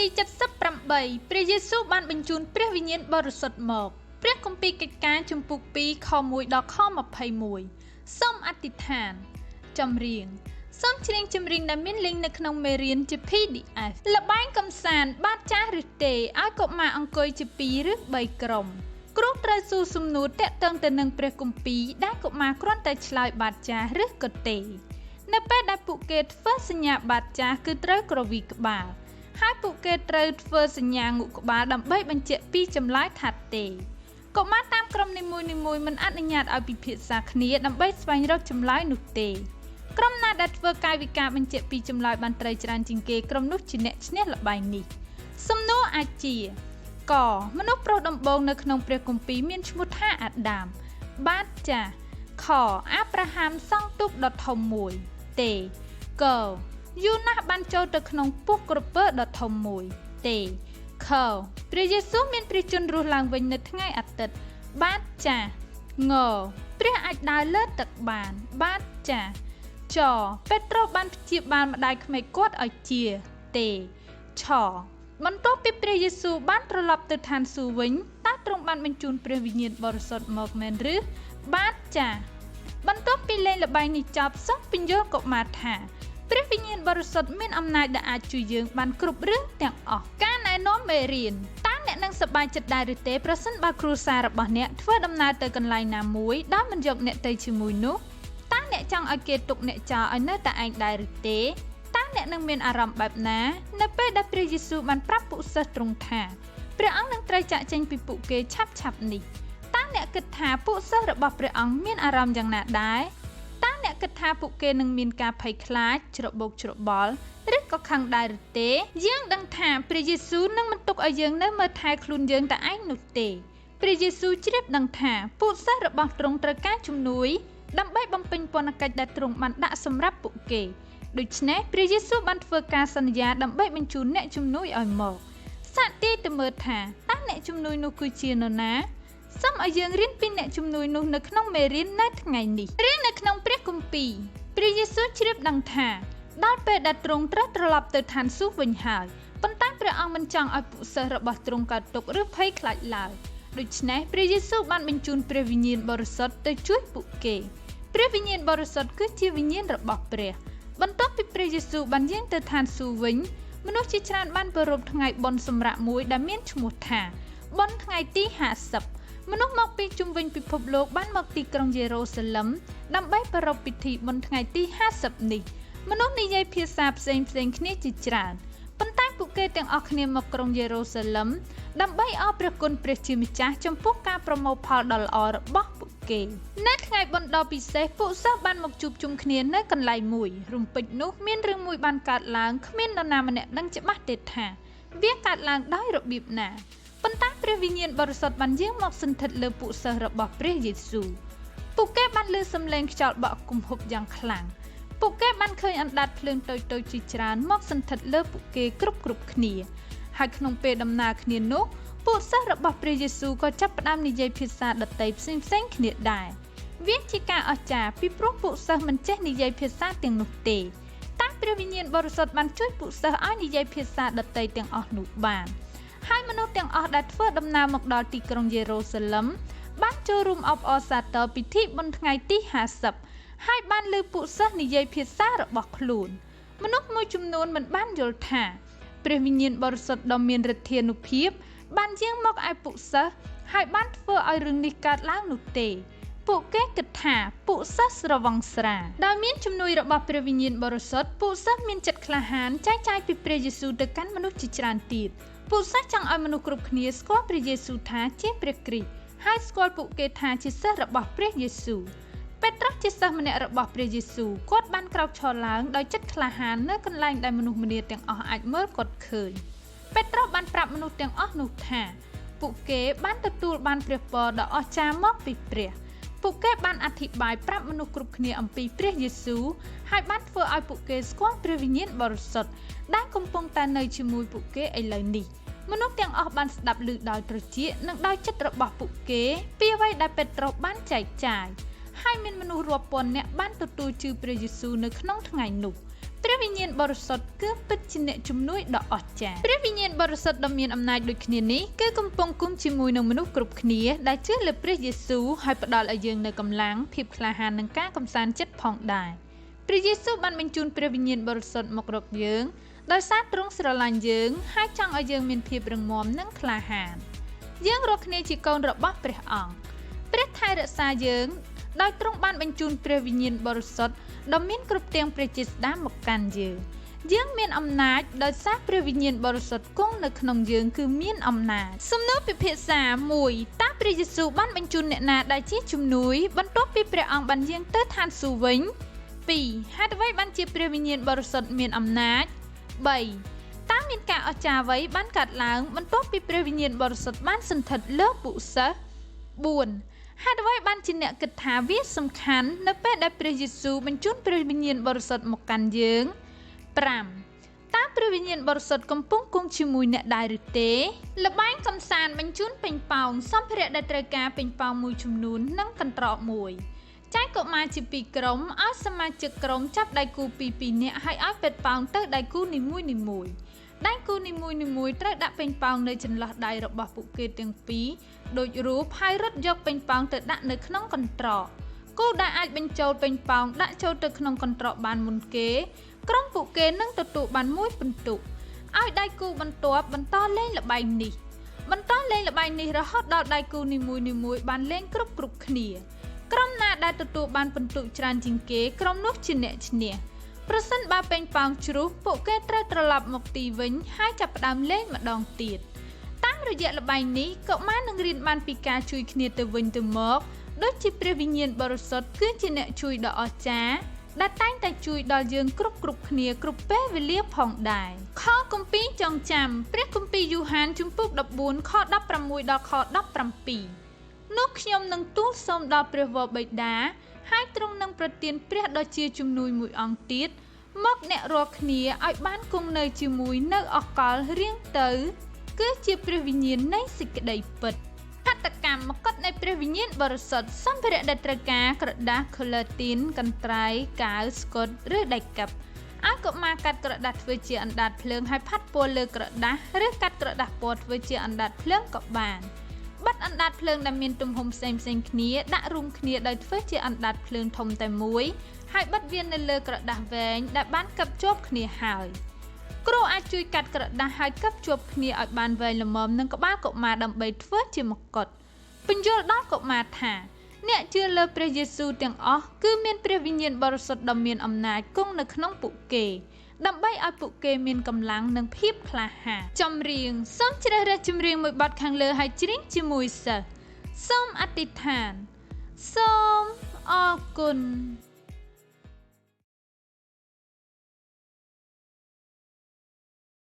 ទី78ព្រះយេស៊ូវបានបញ្ជូនព្រះវិញ្ញាណបរិសុទ្ធមកព្រះគម្ពីរកិច្ចការជំពូក2ខ1ដល់ខ21សូមអធិដ្ឋានចម្រៀងសូមច្រៀងចម្រៀងដែលមានលេងនៅក្នុងមេរៀនជា PDF ល្បែងកម្សាន្តបាតចាស់ឬទេឲ្យកុមារអង្គុយជា2ឬ3ក្រុមគ្រូត្រូវសួរសំណួរទាក់ទងទៅនឹងព្រះគម្ពីរដែលកុមារគ្រាន់តែឆ្លើយបាតចាស់ឬក៏ទេនៅពេលដែលពួកគេធ្វើសញ្ញាបាតចាស់គឺត្រូវក្រវីក្បាលហើយពួកគេត្រូវធ្វើសញ្ញាងុក្បាលដើម្បីបញ្ជាក់ពីចម្លើយថាទេកុមារតាមក្រុមនីមួយៗមិនអនុញ្ញាតឲ្យពិភាក្សាគ្នាដើម្បីស្វែងរកចម្លើយនោះទេក្រុមណាដែលធ្វើកាយវិការបញ្ជាក់ពីចម្លើយបានត្រូវច្រើនជាងគេក្រុមនោះជាអ្នកឈ្នះល្បែងនេះសំណួរអាចជាកមនុស្សប្រុសដំបូងនៅក្នុងព្រះគម្ពីរមានឈ្មោះថាអាដាមបាទចាខអាប់រ៉ាហាំសង់ទូកដ៏ធំមួយទេកយូណាសបានចូលទៅក្នុងពោះក្រពើដ៏ធំមួយទេខព្រះយេស៊ូវមានព្រះជន្មរស់ឡើងវិញនៅថ្ងៃអាទិត្យបាទចាងព្រះអាចដើរលើទឹកបានបាទចាចពេត្រុសបានព្យាបាលម្ដាយក្មេកគាត់ឲ្យជាទេឆបន្ទាប់ពីព្រះយេស៊ូវបានត្រឡប់ទៅឋានសួគ៌វិញតើទ្រង់បានបញ្ជូនព្រះវិញ្ញាណបរិសុទ្ធមកមែនឬបាទចាបន្ទាប់ពីលេងល្បែងនេះចប់សូមពន្យល់កុមារថាព្រះវិញ្ញាណបរិសុទ្ធមានអំណាចដែលអាចជួយយើងបានគ្រប់រឿងទាំងអស់ការណែនាំមេរៀនតើអ្នកនឹងសប្បាយចិត្តដែរឬទេប្រសិនបើគ្រួសាររបស់អ្នកធ្វើដំណើរទៅកន្លែងណាមួយដោយមិនយកអ្នកទៅជាមួយនោះតើអ្នកចង់ឲ្យគេទុកអ្នកចោលឲ្យនៅតែឯងដែរឬទេតើអ្នកនឹងមានអារម្មណ៍បែបណានៅពេលដែលព្រះយេស៊ូវបានប្រាប់ពួកសិស្សទ្រង់ថាព្រះអង្គនឹងត្រូវចាកចេញពីពួកគេឆាប់ៗនេះតើអ្នកគិតថាពួកសិស្សរបស់ព្រះអង្គមានអារម្មណ៍យ៉ាងណាដែរតើអ្នកគិតថាពួកគេនឹងមានការភ័យខ្លាចច្របូកច្របល់ឬក៏ខឹងដែរឬទេយើងដឹងថាព្រះយេស៊ូវនឹងមិនទុកឲ្យយើងនៅមើលថែខ្លួនយើងតែឯងនោះទេព្រះយេស៊ូវជ្រាបដឹងថាពួកសិស្សរបស់ទ្រង់ត្រូវការជំនួយដើម្បីបំពេញពន្ធកិច្ចដែលទ្រង់បានដាក់សម្រាប់ពួកគេដូច្នេះព្រះយេស៊ូវបានធ្វើការសន្យាដើម្បីបញ្ជូនអ្នកជំនួយឲ្យមកសាកទាយទៅមើលថាតើអ្នកជំនួយនោះគឺជានរណាសូមឲ្យយើងរៀនពីអ្នកជំនួយនោះនៅក្នុងមេរៀននៅថ្ងៃនេះរៀននៅក្នុងព្រះគម្ពីរព្រះយេស៊ូវជ្រាបដឹងថាដល់ពេលដែលទ្រង់ត្រូវត្រឡប់ទៅឋានសួគ៌វិញហើយប៉ុន្តែព្រះអង្គមិនចង់ឲ្យពួកសិស្សរបស់ទ្រង់កើតទុក្ខឬភ័យខ្លាចឡើយដូច្នេះព្រះយេស៊ូវបានបញ្ជូនព្រះវិញ្ញាណបរិសុទ្ធទៅជួយពួកគេព្រះវិញ្ញាណបរិសុទ្ធគឺជាវិញ្ញាណរបស់ព្រះបន្ទាប់ពីព្រះយេស៊ូវបានយាងទៅឋានសួគ៌វិញមនុស្សជាច្រើនបានប្រារព្ធថ្ងៃបុណ្យសម្រាកមួយដែលមានឈ្មោះថាបុណ្យថ្ងៃទី50មនុស្សមកពីជុំវិញពិភពលោកបានមកទីក្រុងយេរូសាឡឹមដើម្បីប្រារព្ធពិធីបុណ្យថ្ងៃទី50នេះមនុស្សនិយាយភាសាផ្សេងៗគ្នាជាច្រើនប៉ុន្តែពួកគេទាំងអស់គ្នាមកក្រុងយេរូសាឡឹមដើម្បីអរព្រះគុណព្រះជាម្ចាស់ចំពោះការប្រមូលផលដ៏ល្អរបស់ពួកគេនៅថ្ងៃបុណ្យដ៏ពិសេសពួកសិស្សបានមកជួបជុំគ្នានៅកន្លែងមួយរំពេចនោះមានរឿងមួយបានកើតឡើងគ្មាននរណាម្នាក់ដឹងច្បាស់ទេថាវាកើតឡើងដោយរបៀបណាប៉ុន្តែព្រះវិញ្ញាណបរិសុទ្ធបានយាងមកសន្ធិដ្ឋលើពួកសិស្សរបស់ព្រះយេស៊ូវពួកគេបានឮសំឡេងខ្យល់បក់គំហុកយ៉ាងខ្លាំងពួកគេបានឃើញអណ្ដាតភ្លើងតូចៗជាច្រើនមកសន្ធិដ្ឋលើពួកគេគ្រប់គ្នាហើយក្នុងពេលដំណើរគ្នានោះពួកសិស្សរបស់ព្រះយេស៊ូវក៏ចាប់ផ្ដើមនិយាយភាសាដទៃផ្សេងៗគ្នាដែរវាជាការអស្ចារ្យពីព្រោះពួកសិស្សមិនចេះនិយាយភាសាទាំងនោះទេតែព្រះវិញ្ញាណបរិសុទ្ធបានជួយពួកសិស្សឲ្យនិយាយភាសាដទៃទាំងអស់នោះបានហើយមនុស្សទាំងអស់ដែលធ្វើដំណើរមកដល់ទីក្រុងយេរូសាឡឹមបានចូលរួមអបអរសាទរពិធីបុណ្យថ្ងៃទី50ហើយបានឮពួកសិស្សនិយាយភាសារបស់ខ្លួនមនុស្សមួយចំនួនមិនបានយល់ថាព្រះវិញ្ញាណបរិសុទ្ធដ៏មានឫទ្ធានុភាពបានយាងមកឲ្យពួកសិស្សហើយបានធ្វើឲ្យរឿងនេះកើតឡើងនោះទេពួកគេគិតថាពួកសិស្សស្រវឹងស្រាដោយមានជំនួយរបស់ព្រះវិញ្ញាណបរិសុទ្ធពួកសិស្សមានចិត្តក្លាហានចែកចាយពីព្រះយេស៊ូវទៅកាន់មនុស្សជាច្រើនទៀតពួកសិស្សចង់ឲ្យមនុស្សគ្រប់គ្នាស្គាល់ព្រះយេស៊ូវថាជាព្រះគ្រីស្ទហើយស្គាល់ពួកគេថាជាសិស្សរបស់ព្រះយេស៊ូវពេត្រុសជាសិស្សម្នាក់របស់ព្រះយេស៊ូវគាត់បានក្រោកឈរឡើងដោយចិត្តក្លាហាននៅកន្លែងដែលមនុស្សម្នាទាំងអស់អាចមើលគាត់ឃើញពេត្រុសបានប្រាប់មនុស្សទាំងអស់នោះថាពួកគេបានទទួលបានព្រះពរដ៏អស្ចារ្យមកពីព្រះពួកគេបានអធិប្បាយប្រាប់មនុស្សគ្រប់គ្នាអំពីព្រះយេស៊ូវហើយបានធ្វើឲ្យពួកគេស្គាល់ព្រះវិញ្ញាណបរិសុទ្ធដែលកំពុងតែនៅជាមួយពួកគេឥឡូវនេះមនុស្សទាំងអស់បានស្ដាប់ឮដោយត្រចៀកនិងដោយចិត្តរបស់ពួកគេពីអ្វីដែលពេត្រុសបានចែកចាយហើយមានមនុស្សរាប់ពាន់នាក់បានទទួលជឿព្រះយេស៊ូវនៅក្នុងថ្ងៃនោះ ព្រះវិញ្ញាណបរិសុទ្ធគឺពិតជាអ្នកជំនួយដ៏អស្ចារ្យព្រះវិញ្ញាណបរិសុទ្ធដ៏មានអំណាចដូចគ្នានេះគឺកំពុងគង់ជាមួយនឹងមនុស្សគ្រប់គ្នាដែលជឿលើព្រះយេស៊ូវហើយផ្ដល់ឲ្យយើងនូវកម្លាំងភាពក្លាហាននិងការកំសាន្តចិត្តផងដែរព្រះយេស៊ូវបានបញ្ជូនព្រះវិញ្ញាណបរិសុទ្ធមករកយើងដោយសារទ្រង់ស្រឡាញ់យើងហើយចង់ឲ្យយើងមានភាពរឹងមាំនិងក្លាហានយើងរាល់គ្នាជាកូនរបស់ព្រះអង្គព្រះថែរក្សាយើងដោយទ្រង់បានបញ្ជូនព្រះវិញ្ញាណបរិសុទ្ធដ៏មានគ្រប់ទាំងព្រះជាស្ដាមកកាន់យើងមានអំណាចដោយសារព្រះវិញ្ញាណបរិសុទ្ធគង់នៅក្នុងយើងគឺមានអំណាចសំណួរពិភាក្សា1តើព្រះយេស៊ូវបានបញ្ជូនអ្នកណាដែលជាជំនួយបន្ទាប់ពីព្រះអង្គបានយាងទៅឋានសួគ៌វិញ2ហេតុអ្វីបានជាព្រះវិញ្ញាណបរិសុទ្ធមានអំណាច3តើមានការអស្ចារ្យអ្វីបានកើតឡើងបន្ទាប់ពីព្រះវិញ្ញាណបរិសុទ្ធបានសន្ធិដ្ឋលើពួកសិស្ស4ហេតុអ្វីបានជាអ្នកគិតថាវាសំខាន់នៅពេលដែលព្រះយេស៊ូវបញ្ជូនព្រះវិញ្ញាណបរិសុទ្ធមកកាន់យើង5តើព្រះវិញ្ញាណបរិសុទ្ធកំពុងគង់ជាមួយអ្នកដែរឬទេល្បែងកំសាន្តបញ្ជូនពេញប៉ោងសម្ភារៈដែលត្រូវការពេញប៉ោងមួយចំនួននិងកន្ត្រកមួយចែកកុមារជា2ក្រុមឲ្យសមាជិកក្រុមចាប់ដៃគូពី2នាក់ហើយឲ្យពេតប៉ោងទៅដៃគូនីមួយដៃគូនីមួយត្រូវដាក់ពេញប៉ោងនៅចន្លោះដៃរបស់ពួកគេទាំងពីរដូចរូបហើយរត់យកពេញប៉ោងទៅដាក់នៅក្នុងកន្ត្រកគូដែលអាចបញ្ចូលពេញប៉ោងដាក់ចូលទៅក្នុងកន្ត្រកបានមុនគេក្រុមពួកគេនឹងទទួលបាន1ពិន្ទុឲ្យដៃគូបន្ទាប់បន្តលេងល្បែងនេះរហូតដល់ដៃគូនីមួយបានលេងគ្រប់គ្នាក្រុមណាដែលទទួលបានពិន្ទុច្រើនជាងគេក្រុមនោះជាអ្នកឈ្នះប្រសិនបើពេញប៉ោងជ្រុះពួកគេត្រូវត្រឡប់មកទីវិញហើយចាប់ផ្ដើមលេងម្ដងទៀតតាមរយៈល្បែងនេះកុមារនឹងរៀនបានពីការជួយគ្នាទៅវិញទៅមកដូចជាព្រះវិញ្ញាណបរិសុទ្ធគឺជាអ្នកជួយដ៏អស្ចារ្យដែលតែងតែជួយដល់យើងគ្រប់គ្នាគ្រប់ពេលវេលាផងដែរខគម្ពីរចងចាំព្រះគម្ពីរយូហានជំពូក14ខ16ដល់ខ17នោះខ្ញុំនឹងទូលសូមដល់ព្រះវរបិតាហើយទ្រង់នឹងប្រទានព្រះដ៏ជាជំនួយមួយអង្គទៀតមកអ្នករាល់គ្នាឲ្យបានគង់នៅជាមួយនៅអកលរៀងទៅគឺជាព្រះវិញ្ញាណនៃសេចក្តីពិតហត្ថកម្មមកុដនៃព្រះវិញ្ញាណបរិសុទ្ធសម្ភារៈដែលត្រូវការក្រដាសខូឡាទីនកន្ត្រៃកាវស្កុតឬដៃកាប់ឲ្យកុមារកាត់ក្រដាសធ្វើជាអណ្ដាតភ្លើងហើយផាត់ពណ៌លើក្រដាសឬកាត់ក្រដាសពណ៌ធ្វើជាអណ្ដាតភ្លើងក៏បានបិទអណ្ដាតភ្លើងដែលមានទំហំផ្សេងគ្នាដាក់រួមគ្នាដោយធ្វើជាអណ្ដាតភ្លើងធំតែមួយហើយបិទវានៅលើក្រដាសវែងដែលបានកិបជាប់គ្នាហើយគ្រូអាចជួយកាត់ក្រដាសហើយកិបជាប់គ្នាឲ្យបានវែងល្មមនឹងក្បាលកុមារដើម្បីធ្វើជាមកុដពន្យល់ដល់កុមារថាអ្នកជឿលើព្រះយេស៊ូវទាំងអស់គឺមានព្រះវិញ្ញាណបរិសុទ្ធដ៏មានអំណាចគង់នៅក្នុងពួកគេដើម្បីឲ្យពួកគេមានកម្លាំងនិងភាពក្លាហានចម្រៀងសូមជ្រើសរើសចម្រៀងមួយបទខាងលើហើយច្រៀងជាមួយសិស្សសូមអធិដ្ឋានសូមអរគុណ